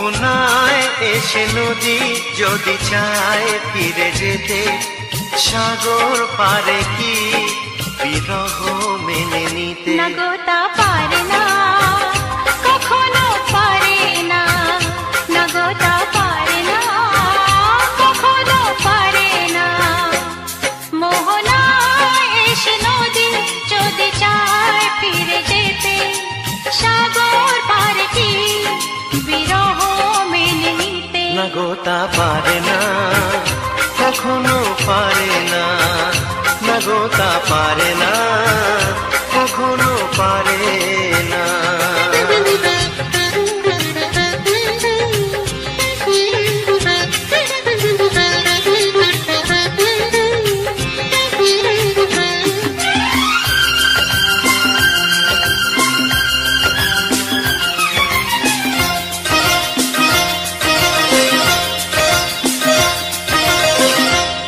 মোহনায় এসে নদী যদি চায় ফিরে যেতে, সাগর পারে কি বিরহ মেনে নিতে? না গো তা পারে না, কখনো পারে না। না গো তা পারে না, কখনো পারে না। মোহনায় এসে নদী যদি চায় ফিরে যেতে, সাগর পারে কি বিরহ মেনে নিতে? না গো তা পারে না, কখনো পারে না। না গো তা পারে না, কখনো পারে না।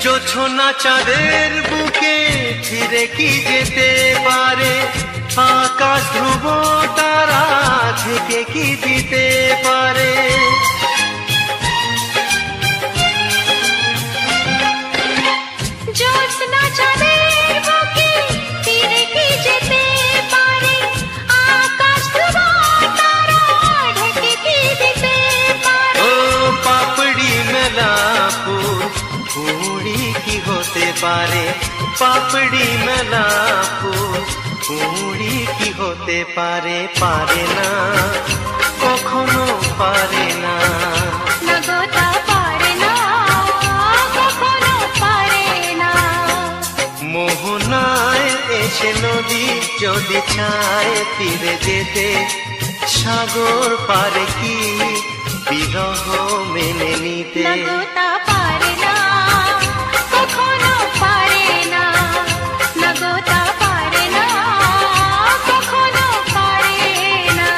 জোছনা চাঁদের বুকে ফিরে কি যেতে পারে? আকাশ ধ্রুব তারা থেকে কি দিতে পারে? জ্যোৎস্না চাঁদের বুকে ফিরে কি যেতে পারে? আকাশ ধ্রুব তারা ঢেকে কি দিতে পারে? ও পাপড়ি মেলা ফুল কুড়ি কি হতে পারে? পাপড়ি মেলা ফুল কুড়ি কি হতে পারে? পারে না, কখনো পারে না। না গো তা পারে না, কখনো পারে না। মোহনায় এসে নদী যদি চায় ফিরে যেতে, সাগর পারে কি বিরহ মেনে নিতে? না গো তা পারে না, কখনো পারে না। না গো তা পারে না, কখনো পারে না।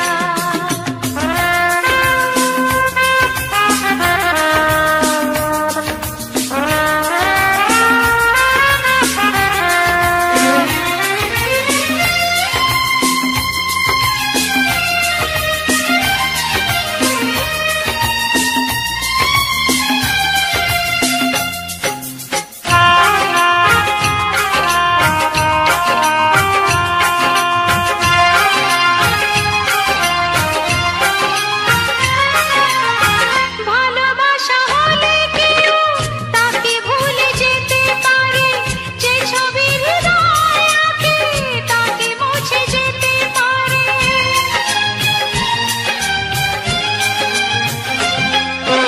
ভালোবাসা হলে কেউ তাকে ভুলে যেতে পারে, যে ছবি হৃদয়ে আঁকে তাকে মুছে যেতে পারে। ও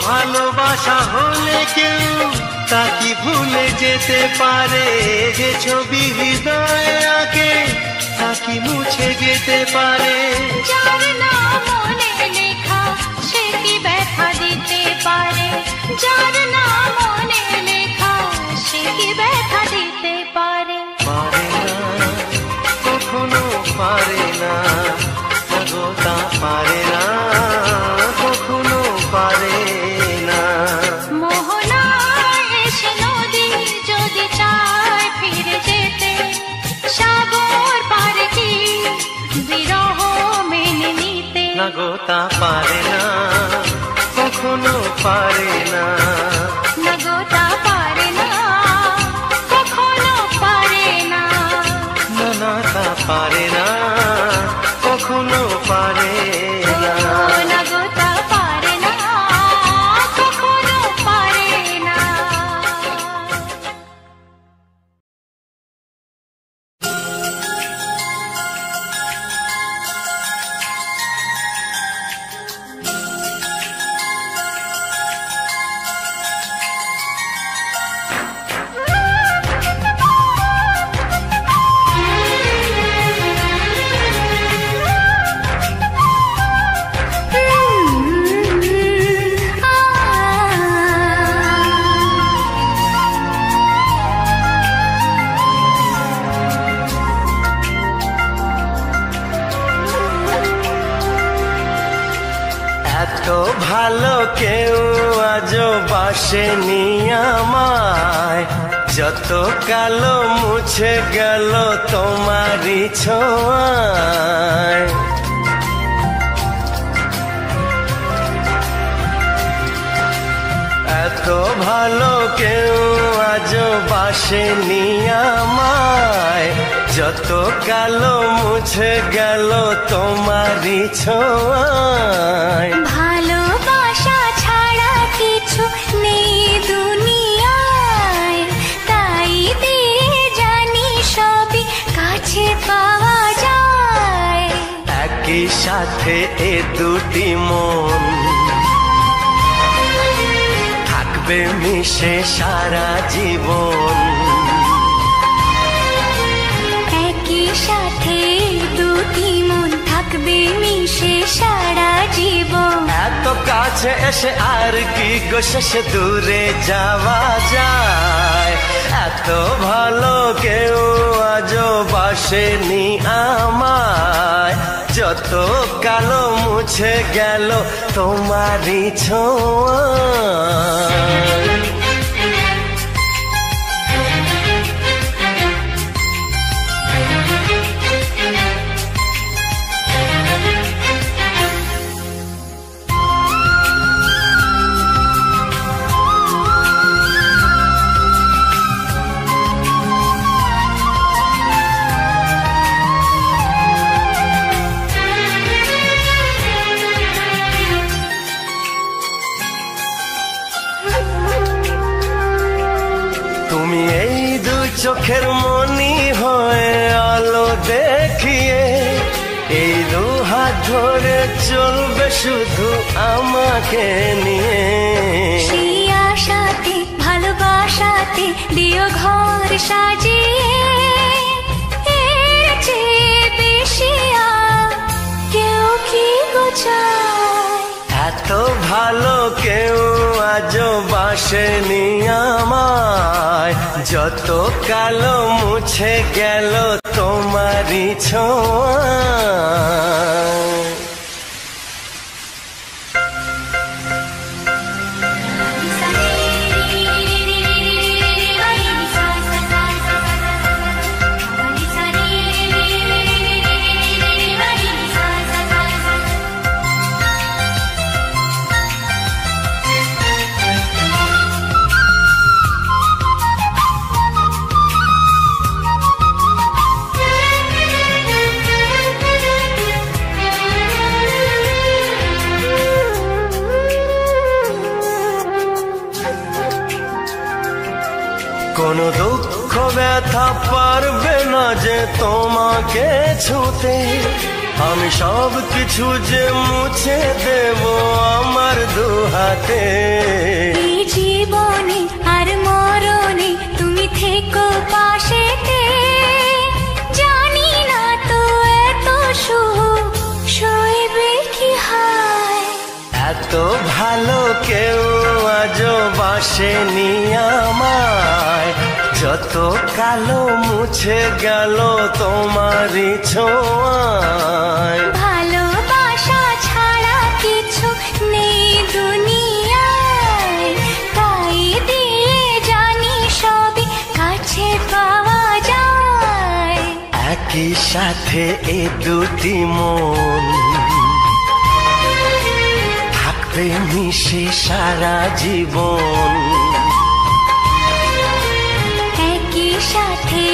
ভালোবাসা হলে কেউ তাকে ভুলে যেতে পারে, যে ছবি হৃদয়ে আঁকে তাকে মুছে যেতে পারে। যার নাম মনে লেখা সে কি ব্যথা দিতে পারে? যার নাম মনে লেখা সে কি ব্যথা দিতে পারে? পারে না, কখনো পারে না। না গো তা পারে না, কখনো পারে না। মোহনায় এসে নদী যদি চায় ফিরে যেতে, সাগর পারে কি বিরহ মেনে নিতে? না গো তা পারে না, কখনো পারে না। না গো তা পারে না, কখনো পারে না। না না তা পারে না, কখনো পারে না। না গো তা পারে না, কখনো পারে না। এত ভালো কেউ আজও বাসেনি আমায়, যত কালো মুছে গেল তোমারই ছোঁয়ায়। এত ভালো কেউ আজও বাসেনি আমায়, যত কালো মুছে গেল তোমারই ছোঁয়ায়। ভালোবাসা ছাড়া কিছু নেই দুনিয়ায়, তাই দিয়ে জানি সবই কাছে পাওয়া যায়। একই সাথে এ দুটি মন থাকবে মিশে সারা জীবন। একই সাথে দুটি মন থাকবে মিশে সারা জীবন। এত কাছে এসে আর কি গো শেষে দূরে যাওয়া যায়। এত ভালো কেউ আজও বাসেনি আমায়, যত কালো মুছে গেল তোমারই ছোঁয়ায়। তুমি এই দুই চোখের মনি হয়ে আলো দেখিয়ে, এই দু হাত ধরে চলবে শুধু আমাকে নিয়ে। সেই আশাতে ভালোবাসাতে দিও ঘর সাজিয়ে, এর চেয়ে বেশি আর কেউ কি গো চায়। এত ভালো কেউ আজও বাসেনি আমায়, যত কালো মুছে গেল তোমারই ছোঁয়ায়। কোনো দুঃখ ব্যথা পারবে না যে তোমাকে ছুঁতে, আমি সব কিছু যে মুছে দেব আমার দু হাতে। এই জীবনে আর মরণে তুমি থেকো পাশেতে, জানি না তো এত সুখ সইবে কি হায়। এত ভালো কেউ আজও বাসেনি আমায়, যত কালো মুছে গেল তোমারই ছোঁয়ায়। ভালোবাসা ছাড়া কিছু নেই দুনিয়ায়, তাই দিয়ে জানি সবই কাছে পাওয়া যায়। একই সাথে এ দুটি মন থাকবে মিশে সারা জীবন। একই সাথে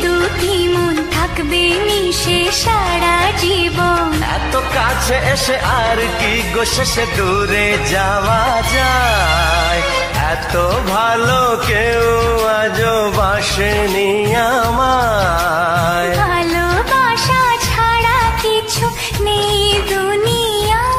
দুটি মন থাকবে মিশে সারা জীবন। এত কাছে এসে আর কি গো শেষে দূরে যাওয়া যায়। এত ভালো কেউ আজও বাসেনি আমায়, ভালোবাসা ছাড়া কিছু নেই দুনিয়ায়।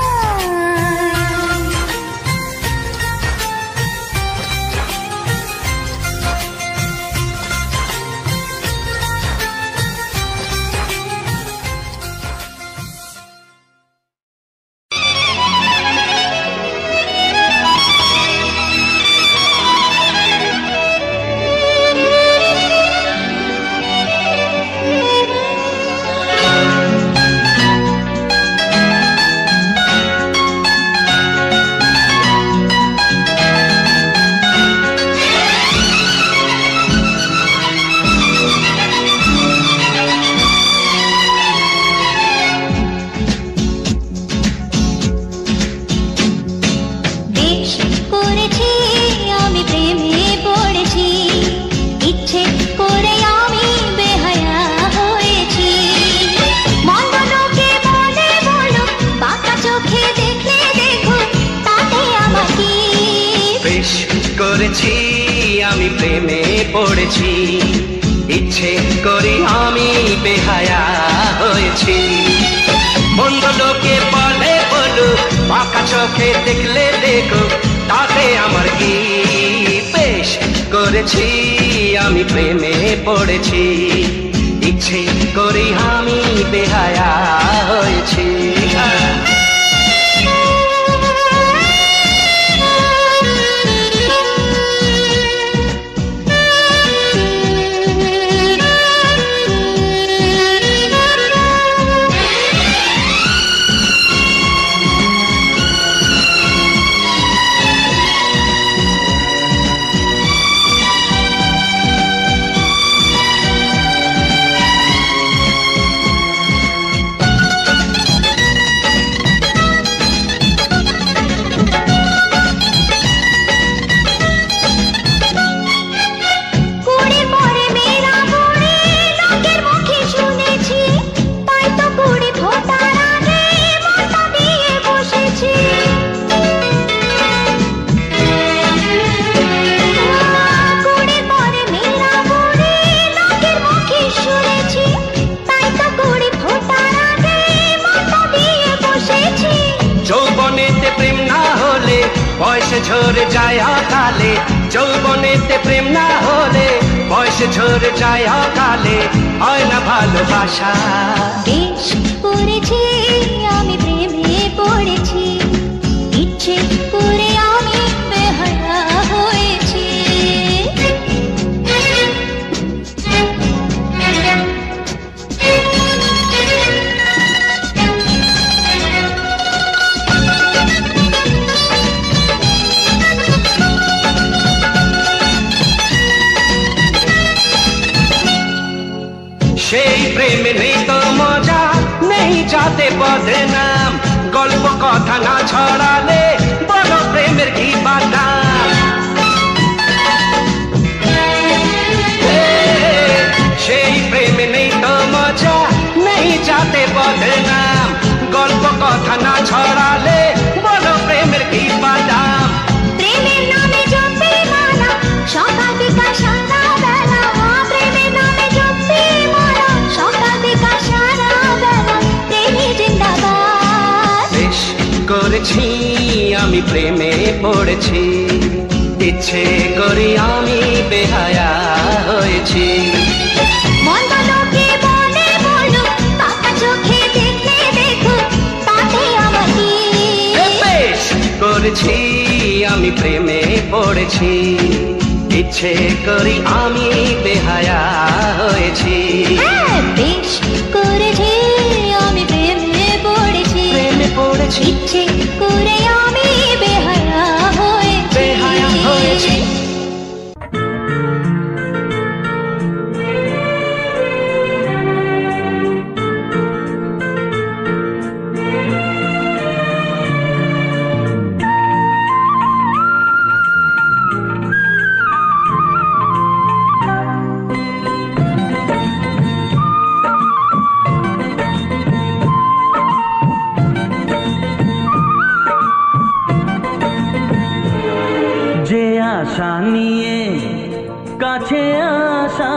পড়েছি, ইচ্ছে করি আমি বেহায়া হয়েছি। বন্ধ লোকে বলে বলো, পাকা চোখে দেখলে দেখো, তাতে আমার কি? বেশ করেছি আমি প্রেমে পড়েছি, ইচ্ছে করি আমি বেহায়া হয়েছি। বয়সে ঝরে যায় অকালে, যৌবনেতে প্রেম না হলে বয়সে ঝরে যায় অকালে, হয় না ভালোবাসা। বেশ করেছি আমি প্রেমে পড়েছি, ইচ্ছে করে আমি বেহায়া হয়েছি। সেই প্রেমে নেই তো মজা, নেই যাতে বদনাম, গল্প কথা না ছড়ালে বলো প্রেমের কি বাদাম। সেই প্রেমে নেই তো মজা, নেই যাতে বদনাম, গল্প কথা না ছড়ালে বলো প্রেমের কি বাদাম। প্রেমের নামে জপে মালা, সকাল বিকাল সারা বেলা, প্রেমের নামে জপে মালা, সকাল বিকাল সারা বেলা, প্রেমী জিন্দাবাদ। বেশ করেছি আমি প্রেমে পড়েছি, ইচ্ছে করি আমি বেহায়া হয়েছি। মন্দ লোকে বলে বলো, পাকা চোখে দেখলে দেখো, তাতে আমার কি? বেশ করেছি আমি প্রেমে পড়েছি, ইচ্ছে করি আমি বেহায়া হয়েছি। হ্যাঁ, বেশ করেছি আমি প্রেমে পড়েছি, প্রেমে পড়েছি, ইচ্ছে করে আমি বেহায়া হয়েছি। বেহায়া হয়েছি। যে আশা নিয়ে কাছে আসা,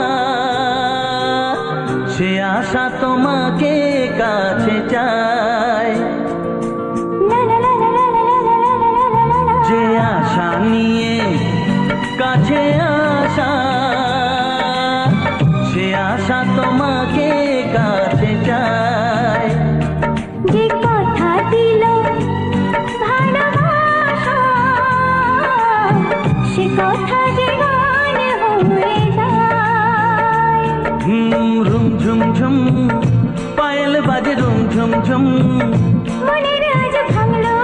সে আশা তোমাকে কাছে চায়। যে আশা নিয়ে কাছে আসা, সে আশা তোমাকে কাছে চায়। যে কথা দিল ভালোবাসা, সে কথা যে গান হয়ে যায়। রুম ঝুম ঝুম পায়েল বাজে, রুম ঝুম ঝুম মনের আজ ভাঙলো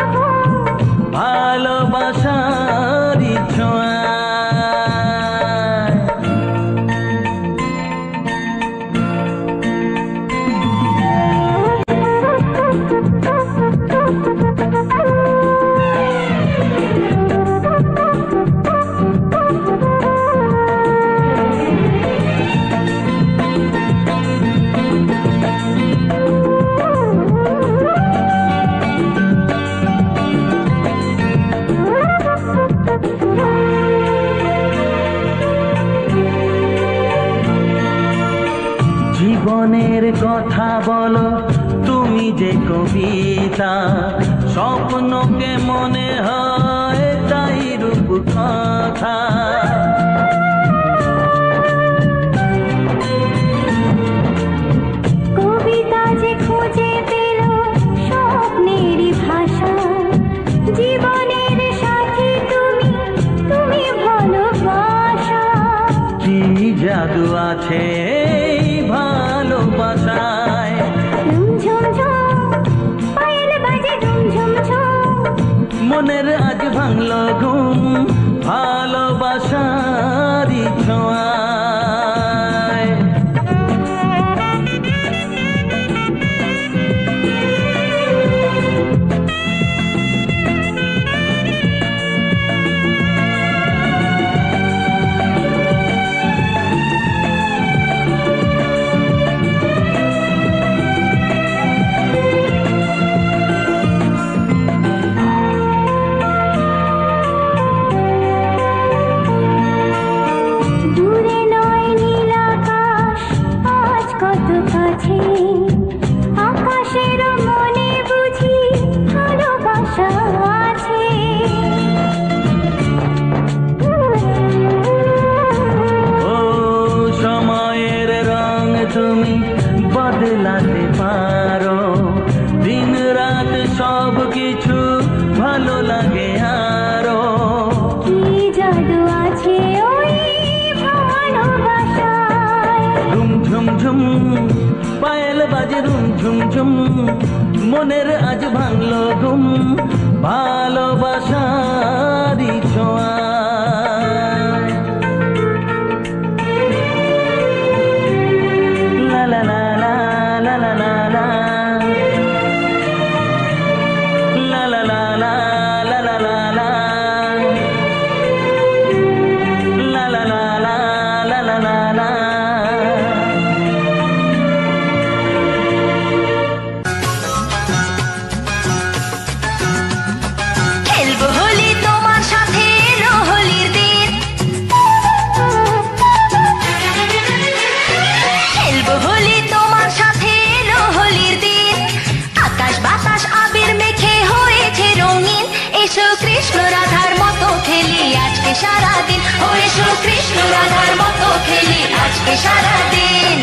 ভালোবাসার ছোঁয়া। মনের কথা বলো তুমি যে কবিতা, স্বপ্নকে মনে হয় তাই রূপ কথা। কবিতা যে খুঁজে পেল স্বপ্নেরই ভাষা, জীবনের সাথী তুমি, তুমি ভালোবাসা। কি জাদু আছে এই ভালোবাসায়, ঝুমঝুম পায়েল বাজে ঝুমঝুম, মনের আজ ভাঙলো ঘুম ভালোবাসারই ছোঁয়ায়। দূরে নয় নীল আকাশ আজ কত কাছে, আকাশের মনে বুঝি ভালোবাসা আছে। ও সময়ের রং তুমি বদলাতে পারো, দিন রাত সব কিছু ভালো লাগে আরো। কি জাদু আছে ওই ভালোবাসায়, ঝুম ঝুম ঝুম পায়েল বাজে রুম ঝুম ঝুম, মনের আজ ভাঙলো ঘুম ভালোবাসারই ছোঁয়া। লা লা লা লা লা লা লা লা, লা লা লা লা লা লা লা লা, লা লা লা লা লা লা লা লা। খেলবো হোলি তোমার সাথে এলো হোলির দিন, খেলবো হোলি তোমার সাথে এলো হোলির দিন, আকাশ বাতাস আবির মেখে হয়েছে রঙিন, এসো কৃষ্ণ রাধার মতো খেলি আজকে সারাদিন, ও এসো কৃষ্ণ রাধার মতো খেলি আজকে সারাদিন।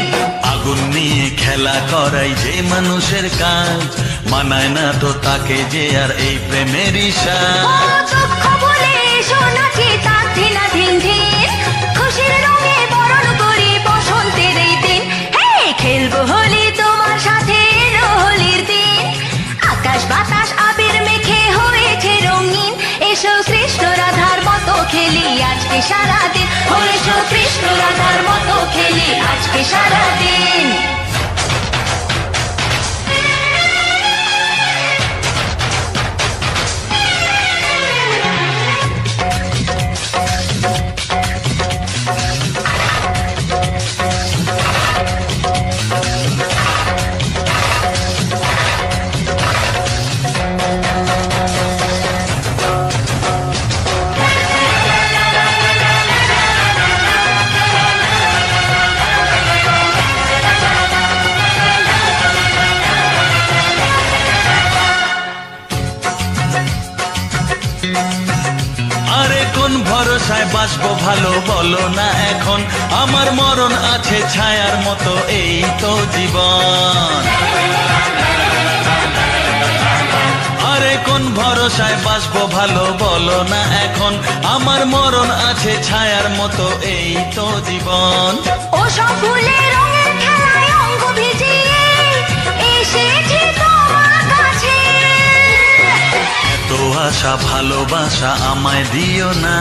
আগুন নিয়ে খেলা করাই যে মানুষের কাজ, মানায় না তো তাকে যে আর এই প্রেমেরই ও সাজ। দুঃখ বলে এসো নাচি তার ধিনা ধিন ধিন, খুশির রঙে বরণ করি বসন্তের এই দিন। হে খেলবো হোলি তোমার সাথে এলো হোলির দিন, আকাশ বাতাস আবির মেখে হয়েছে রঙিন, এসো কৃষ্ণ রাধার মতো খেলি আজকে সারাদিন, ও এসো কৃষ্ণ রাধার মতো খেলি আজকে সারাদিন। আরে কোন ভরসায় বাঁচবো ভালো বলো না এখন, আমার মরণ আছে ছায়ার মতো এই তো জীবন। আরে কোন ভরসায় বাঁচবো ভালো বলো না এখন, আমার মরণ আছে ছায়ার মতো এই তো জীবন। ও সব ভুলে রঙের খেলায় অঙ্গ ভিজিয়ে এসেছি তোমার কাছে, এত আশা ভালোবাসা আমায় দিও না,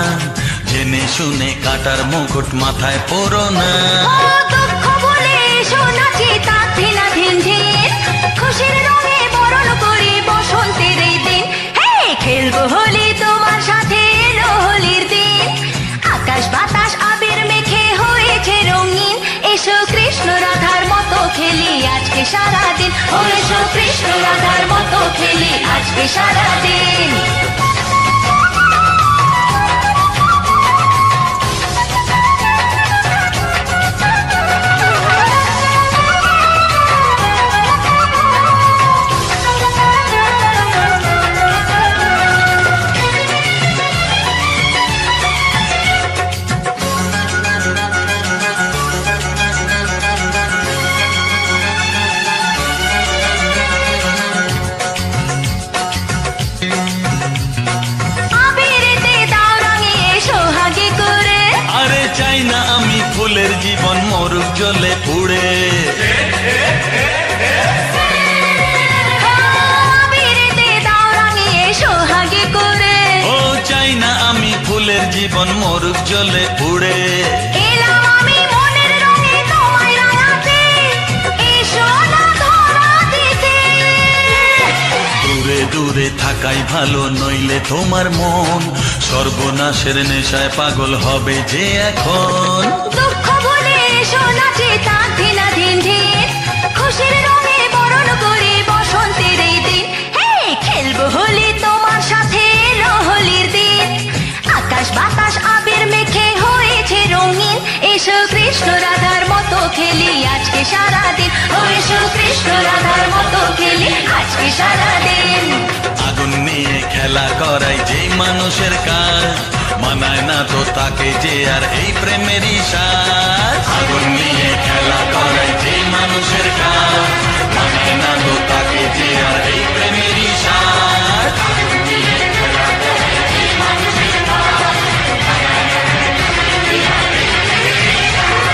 জেনে শুনে কাটার মুকুট মাথায় পরো না। ও দুঃখ বলে এসো নাচি তার ধিনা ধিন ধিন, খুশির রঙে বরণ করি বসন্তের এই দিন। হে খেলবো হোলি তোমার সাথে এলো হোলির দিন, আকাশ বাতাস আবির মেখে হয়েছে রঙিন, এসো কৃষ্ণ রাধার মতো খেলি আজকে সারাদিন, ও এসো কৃষ্ণ রাধার মতো খেলি আজকে সারাদিন। মরুক জ্বলে পুড়ে। ও চাই না আমি ফুলের জীবন মরুক জ্বলে পুড়ে। দূরে দূরে থাকাই ভালো, নইলে তোমার মন সর্বনাশের নেশায় পাগল হবে যে এখন। দুঃখ ভুলে এসো নাচে তাক ধিনা ধিন ধিন, খুশির রঙে বরণ করে বসন্তের এই দিন। হে খেলবো হোলি তোমার সাথে, এলো হোলির দিন। আকাশ বাতাস আবির মেখে হয়েছে রঙিন, এসো কৃষ্ণ রাধার মতো খেলি আজকে সারাদিন। ও এসো কৃষ্ণ রাধার মতো খেলি আজকে সারাদিন। আগুন নিয়ে খেলা করাই যে মানুষের কাজ, মানায় না তো তাকে যে আর এই প্রেমেরই সাজ। আগুন নিয়ে খেলা করাই যে মানুষের কাজ, মানায় না তো তাকে যে আর এই প্রেমেরই সাজ। আগুন নিয়ে খেলা করাই যে মানুষের কাজ, মানায় না তো তাকে যে আর এই প্রেমেরই সাজ।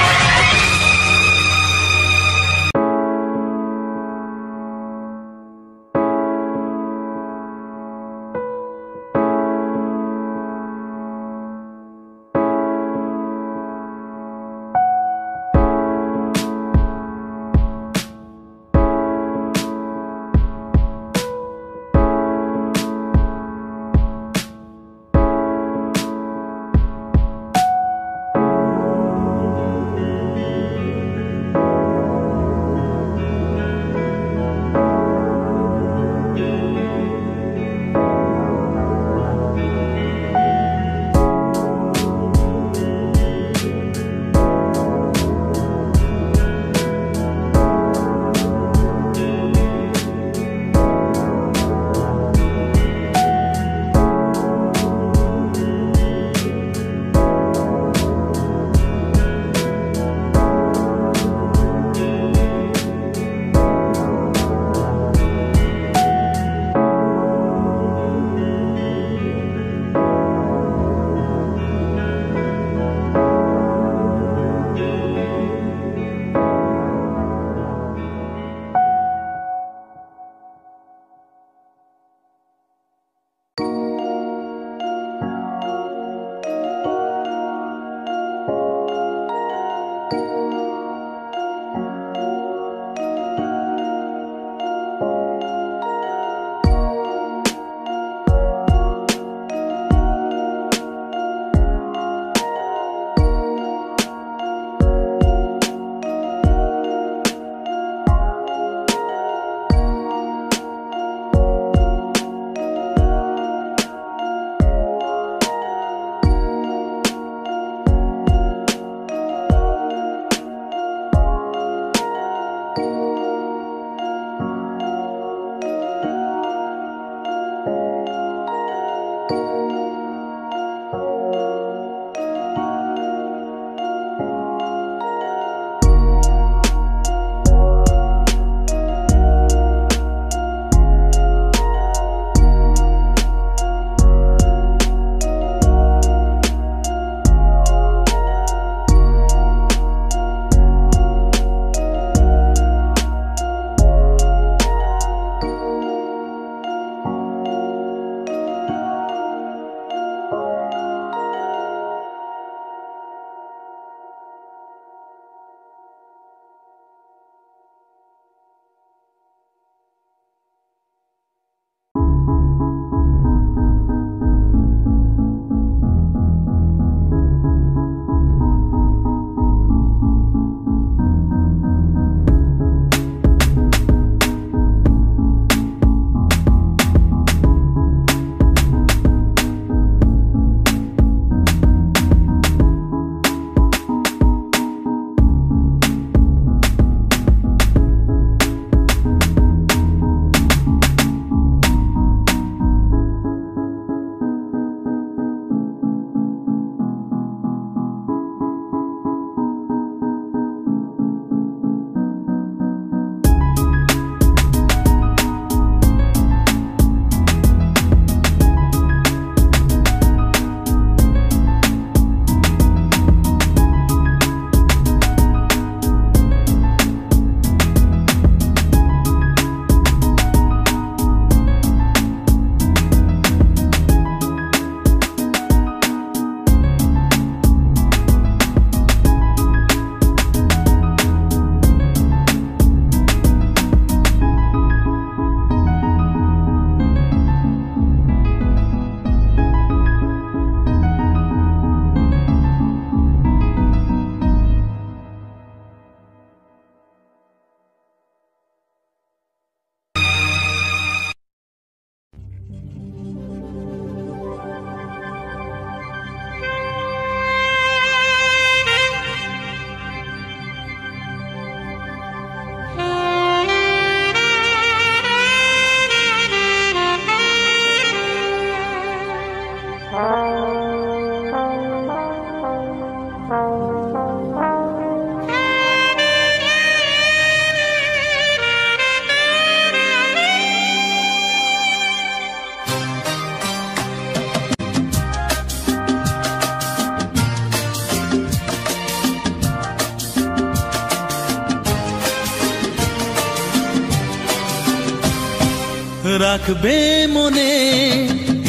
রাখবে মনে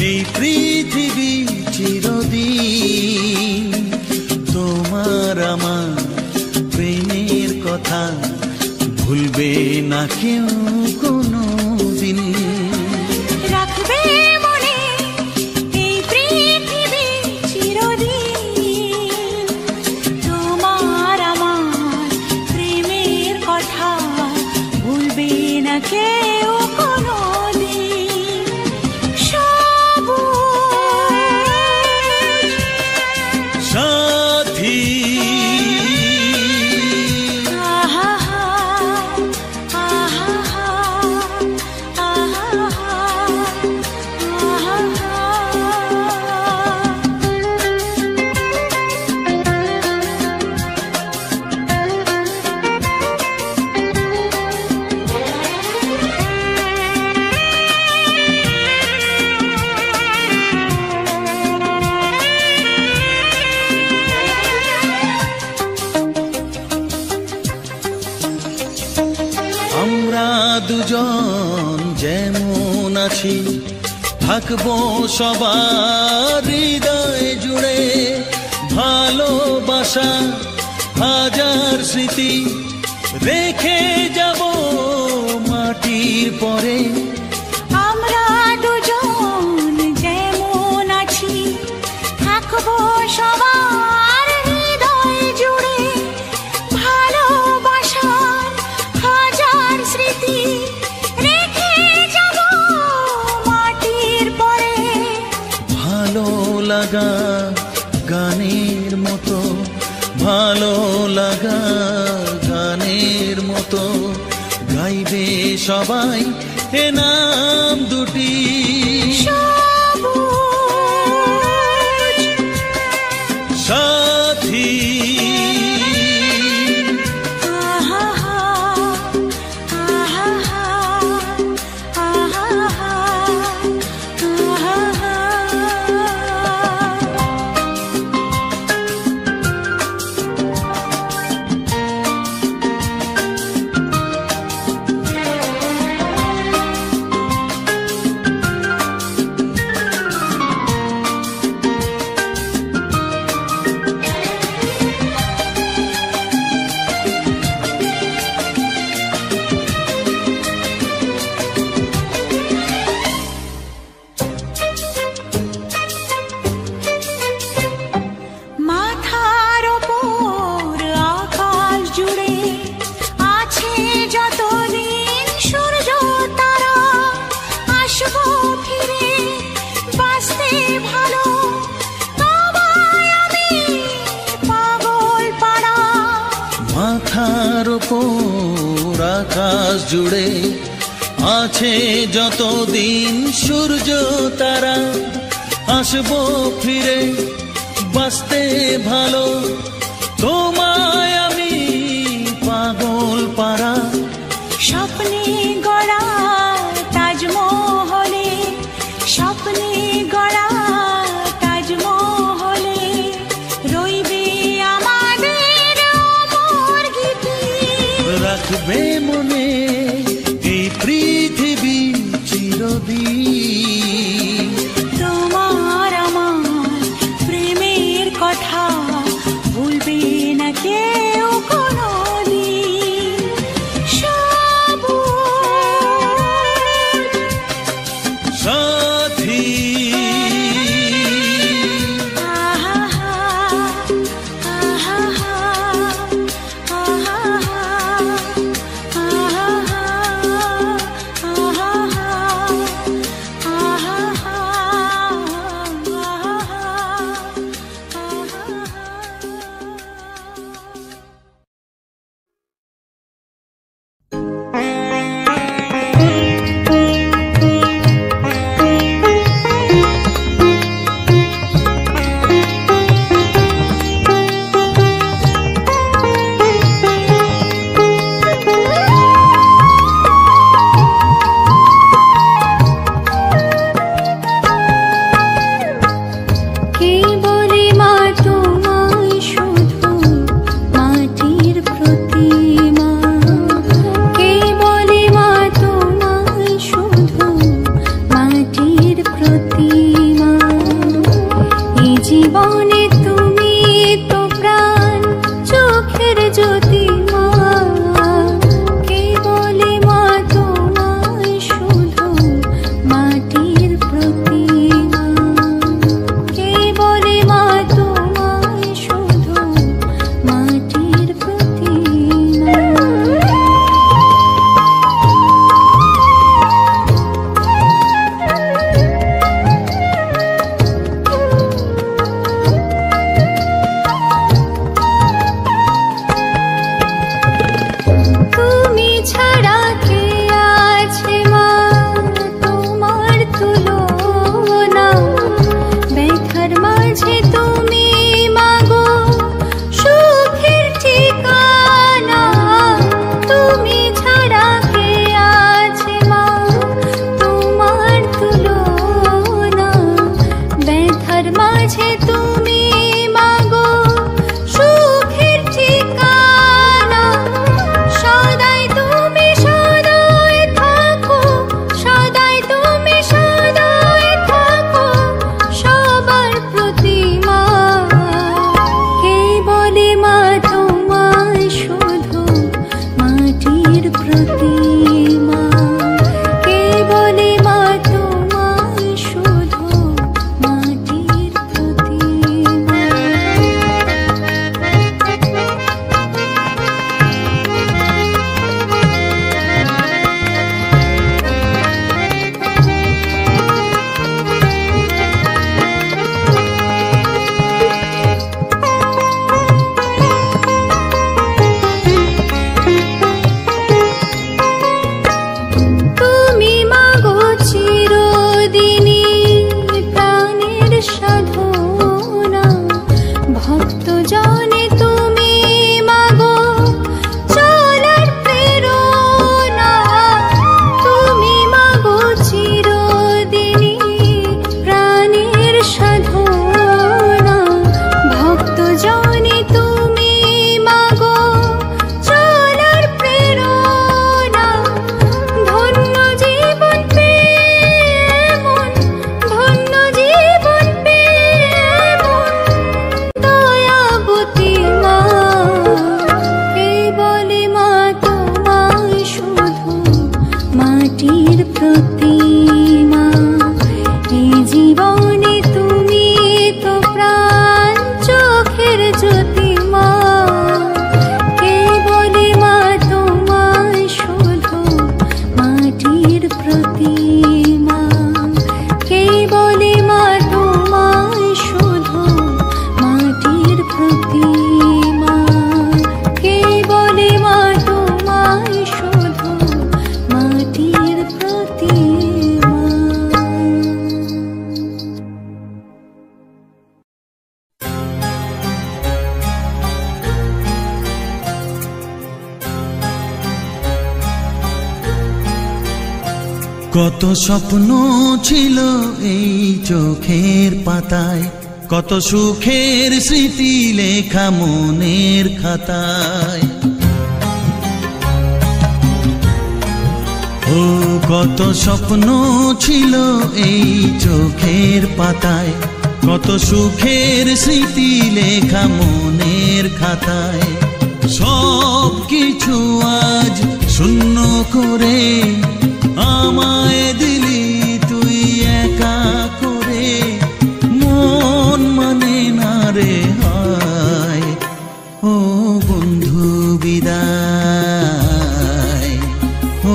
এই পৃথিবী চিরদিন তোমার আমার প্রেমের কথা ভুলবে না কেউ কোনো দিন। রাখবে মনে এই পৃথিবী চিরদিন তোমার আমার প্রেমের কথা ভুলবে না কেউ কোনো দিন। সাথী আহা আহা আমরা দুজন যেমন আছি থাকবো সবার হৃদয় জুড়ে ভালোবাসা হাজার স্মৃতি রেখে যাব মাটির পরে। আমরা দুজন যেমন আছি থাকবো সবার হৃদয় জুড়ে ভালোবাসার হাজার স্মৃতি রেখে যাব মাটির পরে। ভালো লাগা গানের মতো ভালো লাগা গানের মতো গাইবে সবাই এ নাম দুটি। সবুজ সাথী আহা আহা আহা আহা। মাথার ওপর আকাশ জুড়ে আছে যতদিন সূর্য তারা আসবো ফিরে বাঁচতে ভালো তোমায় আমি পাগল পাড়া। মাথার ওপর আকাশ জুড়ে আছে যতদিন সূর্য তারা আসবো ফিরে বাঁচতে ভালো তোমায় আমি পাগল পাড়া। স্বপ্নে গড়া তাজমহলে স্বপ্নে গড়া তাজমহলে রইবে আমাদের অমর গীতি। রাখবে মনে এই পৃথিবী চিরদিন তোমার আমার প্রেমের কথা ভুলবে না কেউ কোনো দিন। সবুজ সাথী আহা আহা আহা আহা কত স্বপ্ন ছিল এই চোখের পাতায়, কত সুখের স্মৃতি লেখা মনের খাতায়। ও কত স্বপ্ন ছিল এই চোখের পাতায়, কত সুখের স্মৃতি লেখা মনের খাতায়। সব কিছু আজ শূন্য করে আমায় দিলি তুই একা করে, মন মানে না রে হায়। ও বন্ধু বিদায়, ও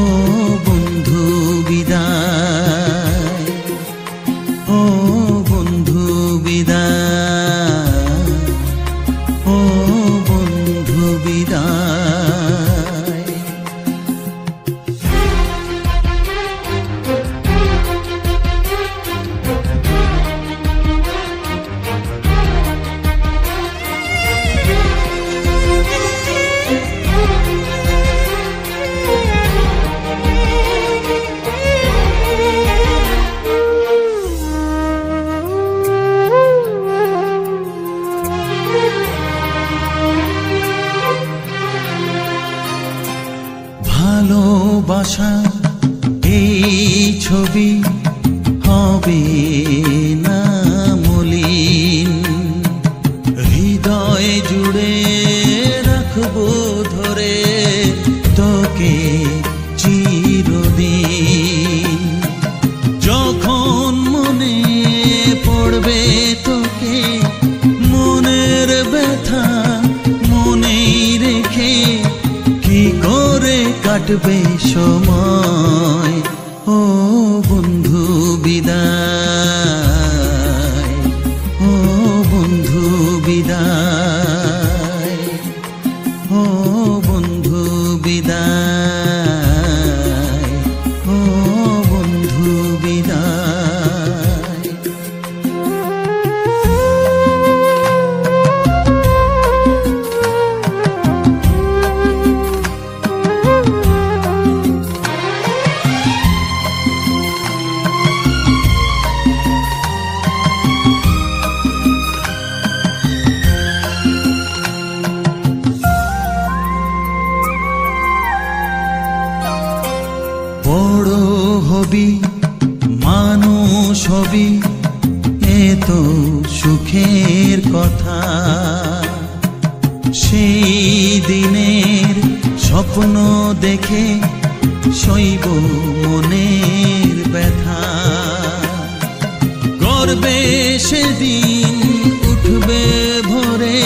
বন্ধু বিদায়, ও বন্ধু বিদায়, ও বন্ধু বিদায়। ভালোবাসা এই ছবি হবে না মলিন, হৃদয় জুড়ে রাখবো ধরে তোকে চিরদিন। যখন মনে পড়বে তোকে মনের ব্যথা মনেই রেখে, কি করে কাটবে সময়। ও বন্ধু বিদায়, ও বন্ধু বিদায়, ও বন্ধু বিদায়, ও বন্ধু বিদায়। বড় হবি মানুষ হবি এত সুখের কথা, সেই দিনের স্বপ্ন দেখে সইব মনের ব্যথা। গর্বে সেদিন উঠবে ভরে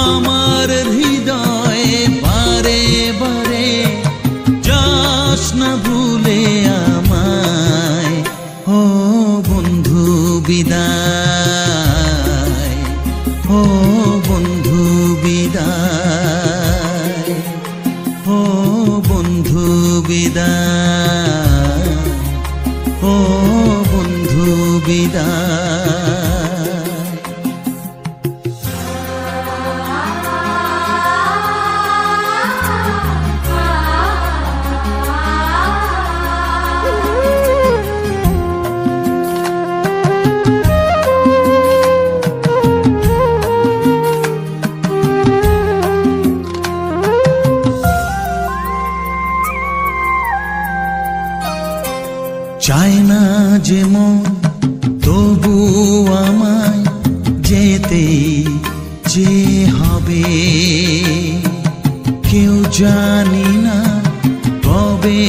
আমার হৃদয়ে বারে বারে, যাস না ভুলে আমায়। ও বন্ধু বিদায়, ও বন্ধু বিদায়, ও বন্ধু বিদায়, ও বন্ধু বিদায়। চায় না যে মন তবু আমায় যেতে যে হবে, কেউ জানি না কবে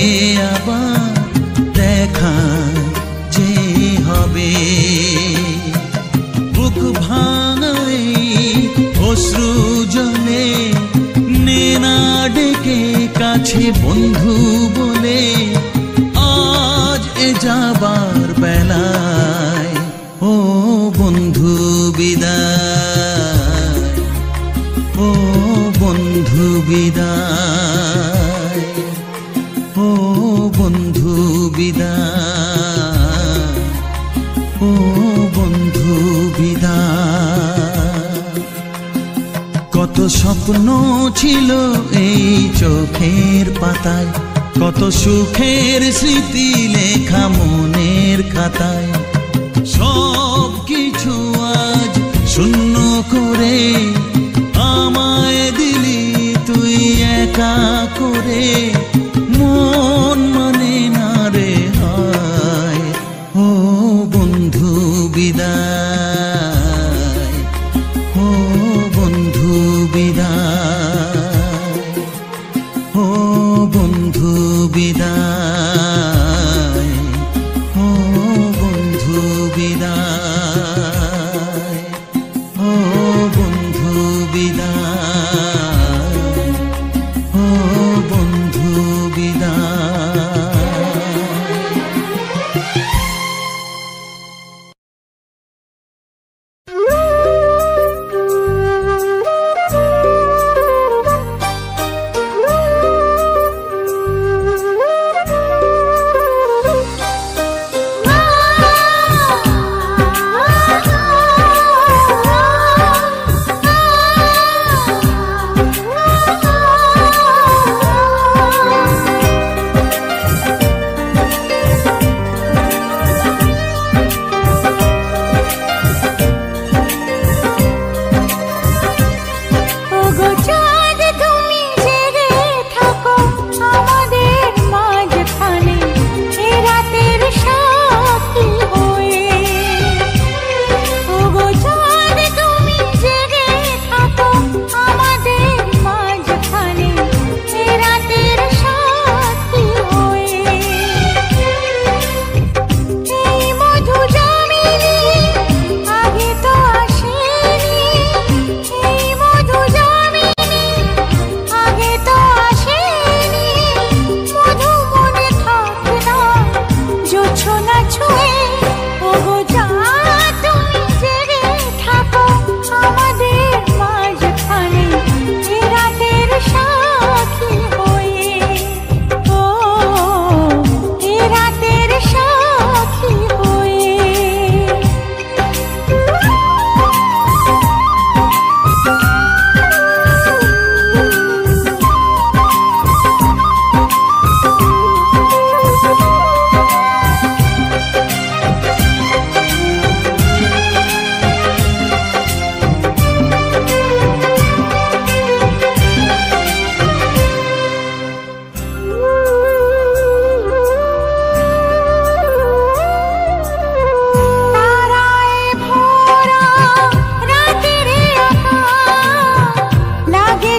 আবার দেখা যে হবে। বুক ভাঙাই অশ্রু জলে নে না ডেকে কাছে বন্ধু বলে, আজ এ যাবার বেলায়। ও বন্ধু বিদায়, ও বন্ধু বিদায়, ও বন্ধু বিদায়, ও বন্ধু বিদায়। কত স্বপ্ন ছিল এই চোখের পাতায়, কত সুখের স্মৃতি লেখা মনের খাতায়, সব কিছু আজ শূন্য করে আমায় দিলি তুই একা করে। মন মানে না রে হায়, ও বন্ধু বিদায়, ও বন্ধু বিদায়, ও বন্ধু বিদায়, ও বন্ধু বিদায়, ও বন্ধু বিদায়, ও বন্ধু বিদায়।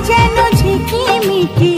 যেন ঝিকিমিকি